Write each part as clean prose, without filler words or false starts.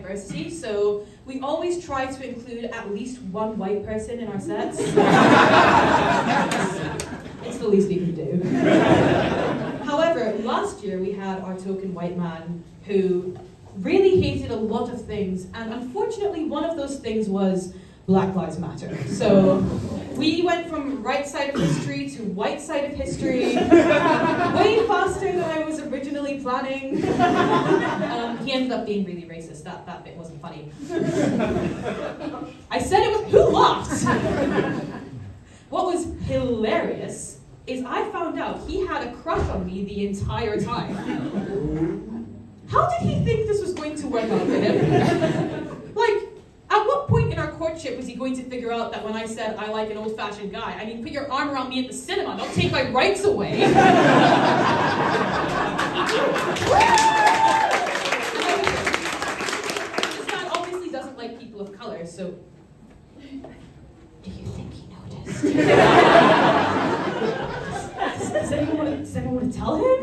diversity, so we always try to include at least one white person in our sets. It's the least we can do. However, last year we had our token white man who really hated a lot of things, and unfortunately one of those things was Black Lives Matter. So we went from right side of history to white side of history way faster than I was originally planning. He ended up being really racist. That bit wasn't funny. I said it was, who laughed? What was hilarious is I found out he had a crush on me the entire time. How did he think this was going to work out with him? Like, at what point in our courtship was he going to figure out that when I said I like an old-fashioned guy, I mean, put your arm around me at the cinema, don't take my rights away. This man obviously doesn't like people of color, so do you think he noticed? Does anyone want to tell him?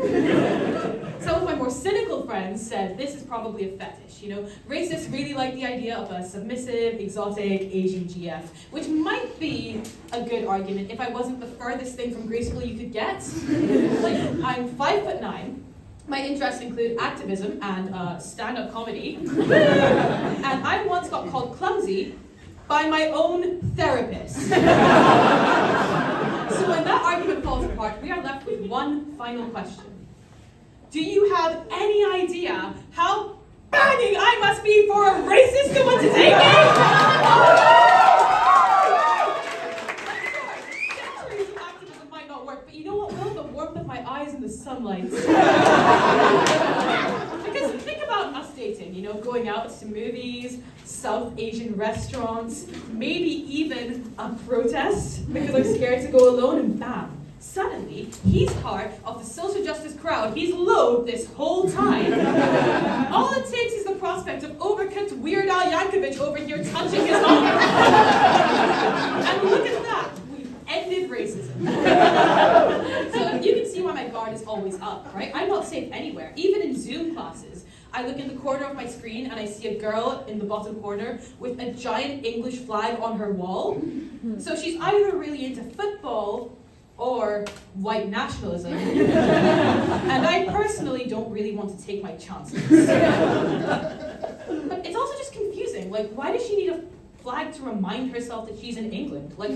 Some of my more cynical friends said this is probably a fetish, you know? Racists really like the idea of a submissive, exotic Asian GF, which might be a good argument if I wasn't the furthest thing from graceful you could get. Like, I'm 5'9". My interests include activism and stand-up comedy. And I once got called clumsy by my own therapist. So when that argument falls apart, we are left with one final question. Do you have any idea how banging I must be for a racist to want to take me? Centuries of activism might not work, but you know what will? The warmth of my eyes in the sunlight. Because think about us dating, you know, going out to movies, South Asian restaurants, maybe even a protest because I'm scared to go alone, and bam. Suddenly, he's part of the social justice crowd he's loathed this whole time. All it takes is the prospect of overcooked Weird Al Yankovic over here touching his arm. And look at that, we've ended racism. So you can see why my guard is always up, right? I'm not safe anywhere, even in Zoom classes. I look in the corner of my screen and I see a girl in the bottom corner with a giant English flag on her wall. So she's either really into football or white nationalism. And I personally don't really want to take my chances. But it's also just confusing. Like, why does she need a flag to remind herself that she's in England? Like, I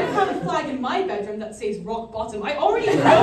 don't have a flag in my bedroom that says rock bottom. I already know.